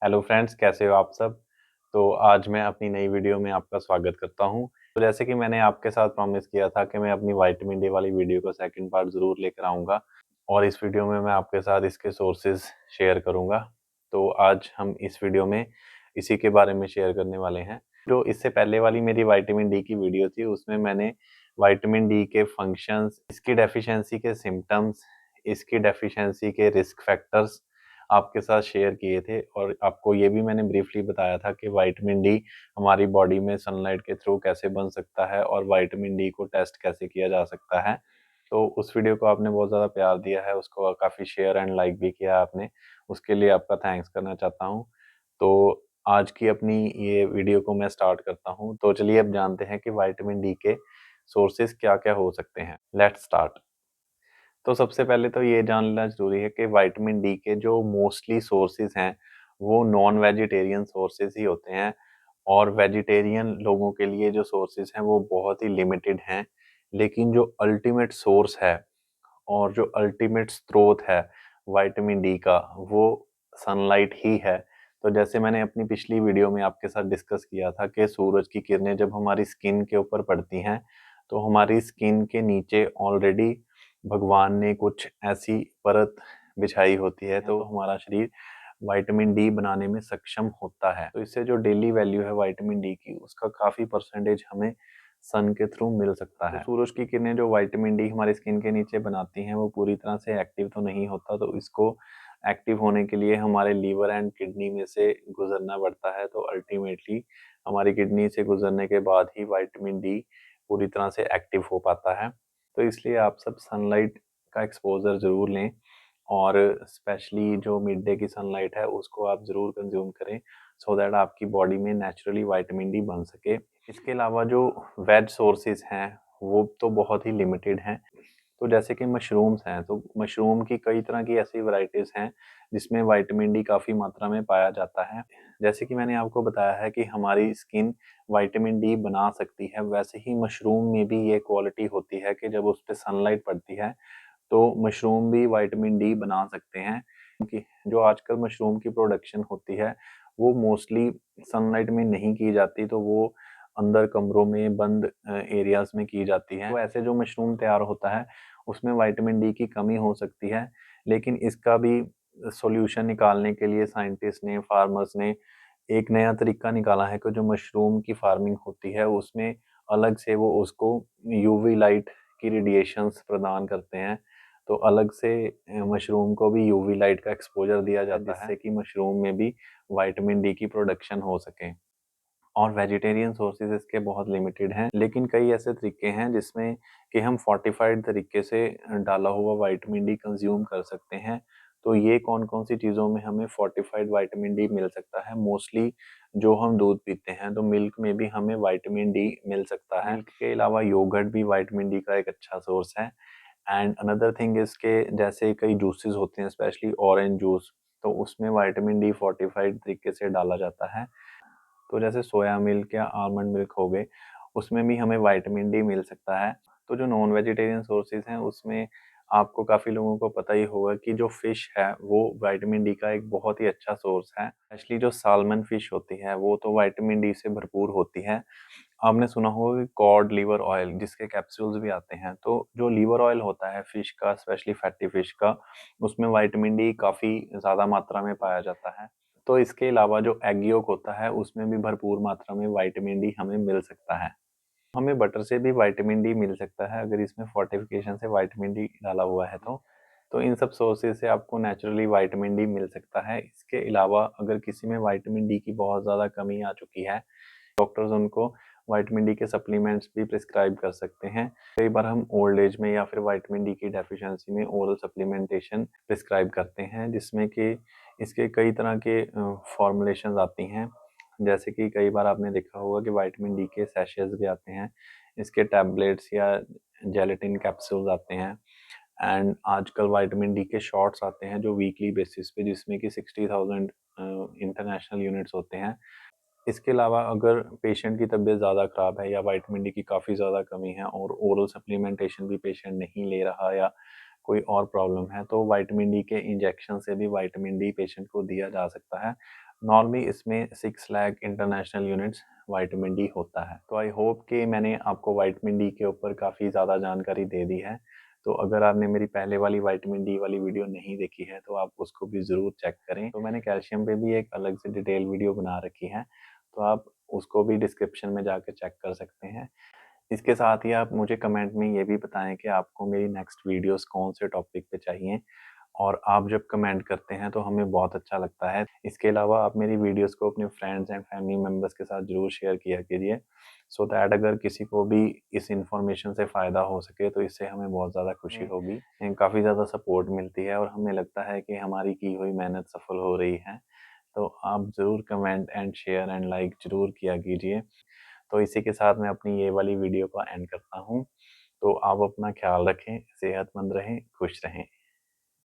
Hello friends, कैसे हो आप सब। तो आज मैं अपनी नई वीडियो में आपका स्वागत करता हूं। तो जैसे कि मैंने आपके साथ प्रॉमिस किया था कि मैं अपनी विटामिन डी वाली वीडियो का सेकंड पार्ट ज़रूर लेकर आऊँगा और इस वीडियो में मैं आपके साथ इसके सोर्सेज शेयर करूँगा। तो आज हम इस वीडियो में इसी के बारे में शेयर करने वाले हैं। जो इससे पहले वाली मेरी विटामिन डी की वीडियो थी उसमें मैंने विटामिन डी के फंक्शंस, इसकी डेफिशिएंसी के सिम्पटम्स, इसकी डेफिशिएंसी के रिस्क फैक्टर्स आपके साथ शेयर किए थे और आपको ये भी मैंने ब्रीफली बताया था कि विटामिन डी हमारी बॉडी में सनलाइट के थ्रू कैसे बन सकता है और विटामिन डी को टेस्ट कैसे किया जा सकता है। तो उस वीडियो को आपने बहुत ज़्यादा प्यार दिया है, उसको काफ़ी शेयर एंड लाइक भी किया आपने, उसके लिए आपका थैंक्स करना चाहता हूँ। तो आज की अपनी ये वीडियो को मैं स्टार्ट करता हूँ। तो चलिए अब जानते हैं कि विटामिन डी के सोर्सेज क्या-क्या हो सकते हैं। Let's start. तो सबसे पहले तो ये जानना ज़रूरी है कि विटामिन डी के जो मोस्टली सोर्सेज़ हैं, वो नॉन वेजिटेरियन सोर्सेज़ ही होते हैं और वेजिटेरियन लोगों के लिए जो सोर्सेज़ हैं, वो बहुत ही लिमिटेड हैं। लेकिन जो अल्टीमेट सोर्स है और जो अल्टीमेट स्रोत है विटामिन डी का, वो सनलाइट ही है। तो जैसे मैंने अपनी पिछली वीडियो में आपके साथ डिस्कस किया था कि सूरज की किरणें जब हमारी स्किन के ऊपर पड़ती हैं, तो हमारी स्किन के नीचे ऑलरेडी भगवान ने कुछ ऐसी परत बिछाई होती है, तो हमारा शरीर विटामिन डी बनाने में सक्षम होता है। तो इससे जो डेली वैल्यू है विटामिन डी की, उसका काफ़ी परसेंटेज हमें सन के थ्रू मिल सकता है। तो सूरज की किरणें जो विटामिन डी हमारी स्किन के नीचे बनाती हैं, वो पूरी तरह से एक्टिव तो नहीं होता, तो इसको एक्टिव होने के लिए हमारे लीवर एंड किडनी में से गुजरना पड़ता है। तो अल्टीमेटली हमारी किडनी से गुजरने के बाद ही विटामिन डी पूरी तरह से एक्टिव हो पाता है। तो इसलिए आप सब सनलाइट का एक्सपोज़र ज़रूर लें और स्पेशली जो मिड डे की सनलाइट है उसको आप ज़रूर कंज़्यूम करें, सो दैट आपकी बॉडी में नेचुरली विटामिन डी बन सके। इसके अलावा जो वेज सोर्सेज़ हैं, वो तो बहुत ही लिमिटेड हैं। तो जैसे कि मशरूम्स हैं, तो मशरूम की कई तरह की ऐसी वैराइटीज़ हैं, जिसमें विटामिन डी काफ़ी मात्रा में पाया जाता है। जैसे कि मैंने आपको बताया है कि हमारी स्किन विटामिन डी बना सकती है, वैसे ही मशरूम में भी ये क्वालिटी होती है कि जब उस पे सनलाइट पड़ती है, तो मशरूम भी विटामिन डी बना सकते हैं। क्योंकि जो आजकल मशरूम की प्रोडक्शन होती है, वो मोस्टली सनलाइट में नहीं की जाती, तो वो अंदर कमरों में बंद एरियाज़ में की जाती है। तो ऐसे जो मशरूम तैयार होता है, उसमें विटामिन डी की कमी हो सकती है, लेकिन इसका भी सॉल्यूशन निकालने के लिए साइंटिस्ट ने, फार्मर्स ने एक नया तरीका निकाला है कि जो मशरूम की फार्मिंग होती है, उसमें अलग से वो उसको यूवी लाइट की रेडिएशंस प्रदान करते हैं। तो अलग से मशरूम को भी यूवी लाइट का एक्सपोज़र दिया जाता है, जिससे कि मशरूम में भी विटामिन डी की प्रोडक्शन हो सके। और वेजिटेरियन सोर्सेज़ इसके बहुत लिमिटेड हैं, लेकिन कई ऐसे तरीके हैं जिसमें कि हम फोर्टिफाइड तरीके से डाला हुआ विटामिन डी कंज़्यूम कर सकते हैं। तो ये कौन-कौन सी चीज़ों में हमें फोर्टिफाइड विटामिन डी मिल सकता है? मोस्टली जो हम दूध पीते हैं, तो मिल्क में भी हमें विटामिन डी मिल सकता है। मिल्क के अलावा योगर्ट भी विटामिन डी का एक अच्छा सोर्स है। एंड अनदर थिंग इज़ के जैसे कई जूसेस होते हैं, स्पेशली ऑरेंज जूस, तो उसमें विटामिन डी फोर्टिफाइड तरीके से डाला जाता है। तो जैसे सोया मिल्क या आलमंड मिल्क हो गए, उसमें भी हमें विटामिन डी मिल सकता है। तो जो नॉन वेजिटेरियन सोर्सेज़ हैं, उसमें आपको काफ़ी लोगों को पता ही होगा कि जो फ़िश है, वो विटामिन डी का एक बहुत ही अच्छा सोर्स है। स्पेशली जो साल्मन फ़िश होती है, वो तो विटामिन डी से भरपूर होती है। आपने सुना होगा कि कॉड लिवर ऑयल जिसके कैप्सूल्स भी आते हैं, तो जो लिवर ऑयल होता है फ़िश का, स्पेशली फैटी फ़िश का, उसमें विटामिन डी काफ़ी ज़्यादा मात्रा में पाया जाता है। तो इसके अलावा जो एग योक होता है, उसमें भी भरपूर मात्रा में विटामिन डी हमें मिल सकता है। हमें बटर से भी विटामिन डी मिल सकता है, अगर इसमें फोर्टिफिकेशन से विटामिन डी डाला हुआ है तो। तो इन सब सोर्सेज़ से आपको नेचुरली विटामिन डी मिल सकता है। इसके अलावा अगर किसी में विटामिन डी की बहुत ज़्यादा कमी आ चुकी है, डॉक्टर्स उनको विटामिन डी के सप्लीमेंट्स भी प्रिस्क्राइब कर सकते हैं। कई बार हम ओल्ड एज में या फिर विटामिन डी की डेफिशिएंसी में ओरल सप्लीमेंटेशन प्रिस्क्राइब करते हैं, जिसमें कि इसके कई तरह के फॉर्मुलेशंस आती हैं। जैसे कि कई बार आपने देखा होगा कि विटामिन डी के सैशेज़ भी आते हैं, इसके टैबलेट्स या जेलेटिन कैप्सूल्स आते हैं एंड आजकल विटामिन डी के शॉट्स आते हैं जो वीकली बेसिस पे, जिसमें कि 60,000 इंटरनेशनल यूनिट्स होते हैं। इसके अलावा अगर पेशेंट की तबीयत ज़्यादा ख़राब है या विटामिन डी की काफ़ी ज़्यादा कमी है और ओरल सप्लीमेंटेशन भी पेशेंट नहीं ले रहा या कोई और प्रॉब्लम है, तो विटामिन डी के इंजेक्शन से भी विटामिन डी पेशेंट को दिया जा सकता है। नॉर्मली इसमें 6 lakh international units vitamin D होता है। तो आई होप कि मैंने आपको विटामिन डी के ऊपर काफ़ी ज़्यादा जानकारी दे दी है। तो अगर आपने मेरी पहले वाली विटामिन डी वाली वीडियो नहीं देखी है तो आप उसको भी ज़रूर चेक करें। तो मैंने कैल्शियम पे भी एक अलग से डिटेल वीडियो बना रखी है, तो आप उसको भी डिस्क्रिप्शन में जाके चेक कर सकते हैं। इसके साथ ही आप मुझे कमेंट में ये भी बताएँ कि आपको मेरी नेक्स्ट वीडियोज़ कौन से टॉपिक पे चाहिए, और आप जब कमेंट करते हैं तो हमें बहुत अच्छा लगता है। इसके अलावा आप मेरी वीडियोज़ को अपने फ्रेंड्स एंड फैमिली मेंबर्स के साथ ज़रूर शेयर किया कीजिए, सो दैट अगर किसी को भी इस इन्फॉर्मेशन से फ़ायदा हो सके तो इससे हमें बहुत ज़्यादा खुशी होगी। काफ़ी ज़्यादा सपोर्ट मिलती है और हमें लगता है कि हमारी की हुई मेहनत सफल हो रही है। तो आप ज़रूर comment and share and like ज़रूर किया कीजिए। तो इसी के साथ मैं अपनी ये वाली वीडियो को एंड करता हूँ। तो आप अपना ख्याल रखें, सेहतमंद रहें, खुश रहें।